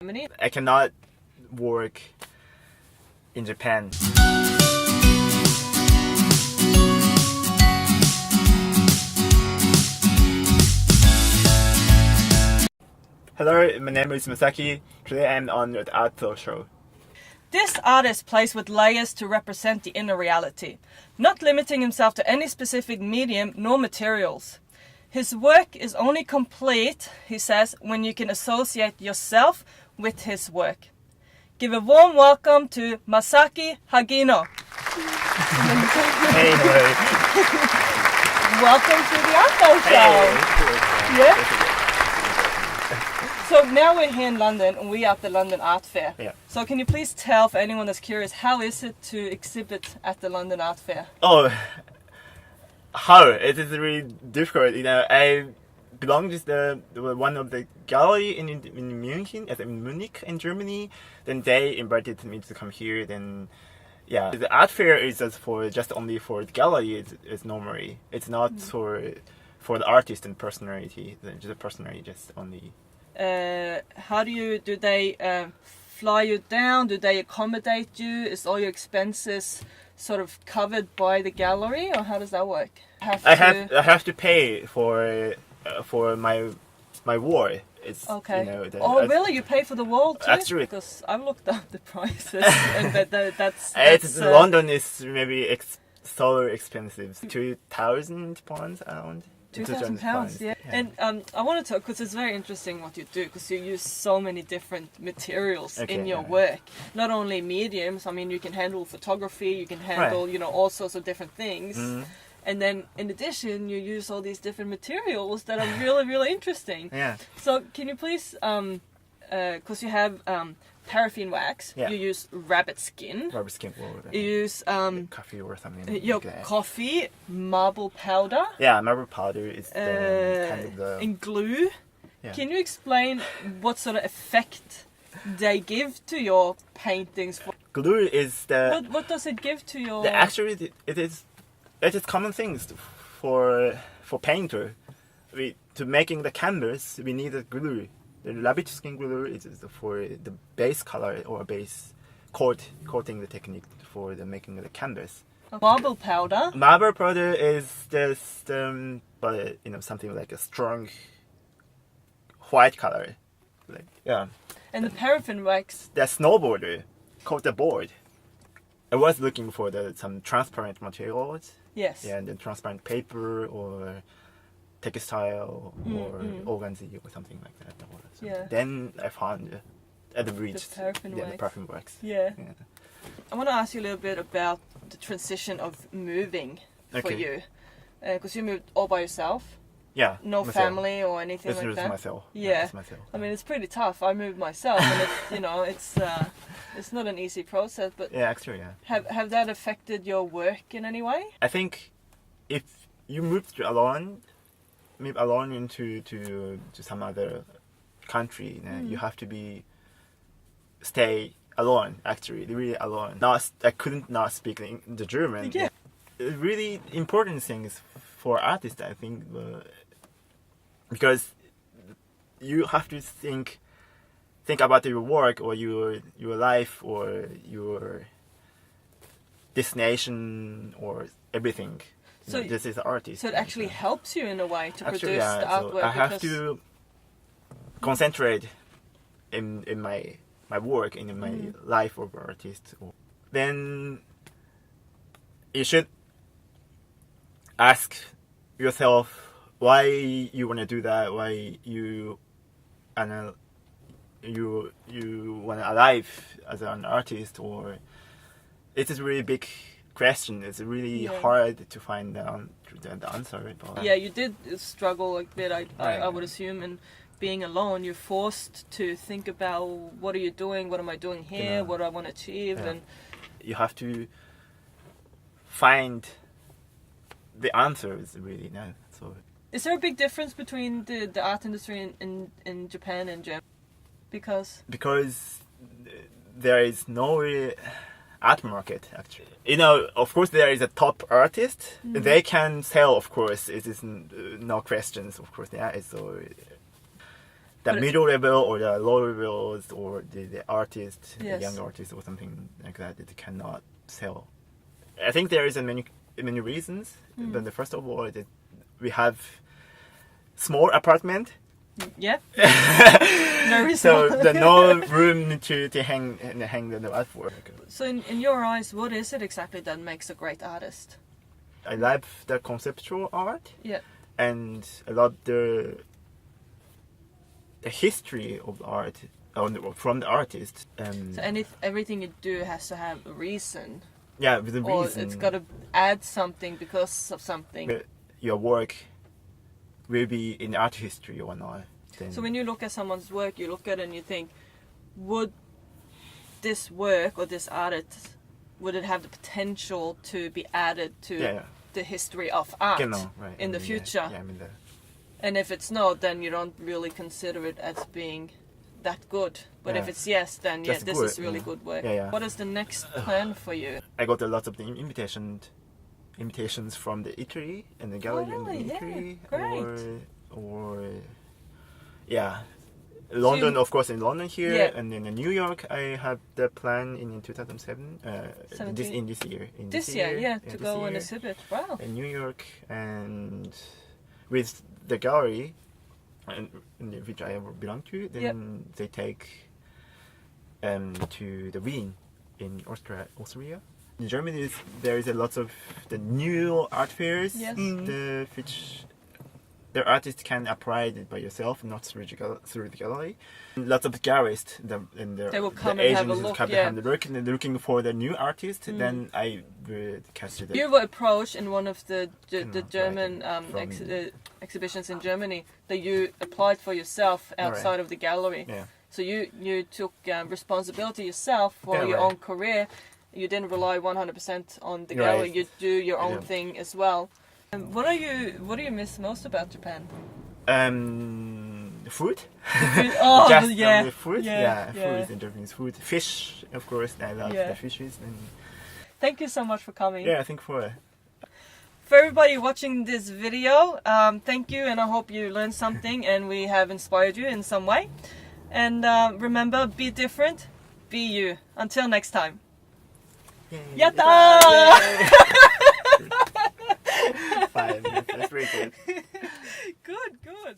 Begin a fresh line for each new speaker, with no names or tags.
Germany.
I cannot work in Japan. Hello, my name is Masaki. Today I'm on the art show.
This artist plays with layers to represent the inner reality, not limiting himself to any specific medium nor materials. His work is only complete, he says, when you can associate yourself with his work. Give a warm welcome to Masaki Hagino.
Hey, hello.
Welcome to the Art Show. Yeah. So now we're here in London and we're at the London Art Fair.
Yeah.
So can you please tell, for anyone that's curious, how is it to exhibit at the London Art Fair?
Oh, how? It is really difficult. I belong to one of the gallery in Munich in Germany. Then they invited me to come here. Then, yeah, the art fair is just only for the gallery. It's normally it's not for the artist and personality. The personality just only.
How do they fly you down? Do they accommodate you? Is all your expenses sort of covered by the gallery, or how does that work?
I have to pay for my wall. It's
okay.
Really?
You pay for the wall too?
Actually,
because I've looked up the prices, and that's
London is maybe so expensive. £2,000 around.
£2,000, yeah. And I wanted to, because it's very interesting what you do, because you use so many different materials in your work. Not only mediums, I mean, you can handle photography, you can handle, all sorts of different things. Mm. And then, in addition, you use all these different materials that are really, really interesting.
Yeah.
So, can you please, because you have paraffin wax, you use rabbit skin.
Rabbit skin.
You use
coffee or something.
Coffee, marble powder.
Yeah, marble powder is kind of the.
And glue. Yeah. Can you explain what sort of effect they give to your paintings?
Glue is the.
What does it give to your?
Actually, it is common things for painter. To making the canvas, we need a glue. The rabbit skin glue is for the base color or base coating the technique for the making of the canvas.
Marble powder.
Marble powder is just something like a strong white color,
And the paraffin wax.
The snowboarder coat the board. I was looking for some transparent materials.
Yes.
Yeah, and then transparent paper or textile or organza or something like that.
Yeah.
Then I found at the bridge
the paraffin
wax.
Yeah. I want to ask you a little bit about the transition of moving for you, because you moved all by yourself.
Yeah.
No family or anything like that.
Myself.
Yeah.
Myself.
I mean, it's pretty tough. I moved myself, and it's not an easy process. But
yeah, actually, yeah.
Have that affected your work in any way?
I think if you move alone into some other country, you have to stay alone. Actually, really alone. I couldn't not speak the German.
Yeah.
Really important things for artists, I think, because you have to think about your work or your life or your destination or everything. So this is the artist.
So it actually helps you in a way to produce the artwork.
So I have to concentrate in my work, in my life of artist. Then you should ask yourself why you want to do that. Why you want to alive as an artist, or it is really big question. It's really hard to find the answer.
Yeah, you did struggle a bit, I would assume, and being alone, you're forced to think about what are you doing, what am I doing here, what do I want to achieve, and
you have to find the answers really now. So,
is there a big difference between the art industry in Japan and Germany? Because there is no art market, actually. Of course there is a top artist. They can sell, of course. It is no questions, of course. Yeah, so
the
But
middle level or the lower levels or the artist,
Yes.
the young artist or something like that, it cannot sell. I think there is many reasons. But the first of all, that we have small apartment.
Yeah. Very
So
small.
there's no room to hang the artwork.
So in your eyes, what is it exactly that makes a great artist?
I love the conceptual art.
Yeah.
And I love the history of art from the artist.
So everything you do has to have a reason.
Yeah, with the
Or
reason.
it's got to add something because of something.
Your work will be in art history or not. Then
So when you look at someone's work, you look at it and you think, would this work or this artist, would it have the potential to be added to the history of art
Genau, right.
in the future?
Yeah, I mean
And if it's not, then you don't really consider it as being that good. But if
Yeah.
it's yes, then yeah,
That's
this
good,
is really good work.
Yeah, yeah.
What is the next plan for you?
I got a lot of the invitations from the Italy and the gallery
really?
in the
Yeah,
Italy,
great.
or London, of course, in London here,
Yeah.
and then in New York. I have the plan in 2007, this
17?
year.
This year, yeah, to
this
go and
year
exhibit. Wow.
in New York, and with the gallery, and which I belong to, then they take to the Wien in Austria. In Germany, there is a lot of the new art fairs,
Yes.
which the artist can apply it by yourself, not through the gallery. Lots of galleries,
They will come
the
and have a
agents
look,
come
yeah.
and look, and they're looking for the new artist. Then I would catch it.
You were approached in one of the
Right,
German
from-
exhibitions in Germany that you applied for yourself outside of the gallery.
Yeah.
So you took responsibility yourself for
Yeah,
your
right.
own career. You didn't rely 100% on the
Right.
gallery. You do your own
Yeah.
thing as well. What do you miss most about Japan?
Food.
Oh,
Just
yeah.
the food.
Yeah,
Food in Japanese food. Fish, of course. I love
Yeah.
the fishes. And
Thank you so much for coming.
yeah, I think for
everybody watching this video, thank you, and I hope you learned something and we have inspired you in some way. And remember, be different, be you. Until next time. Yatta!
Fine. That's very good.
Good.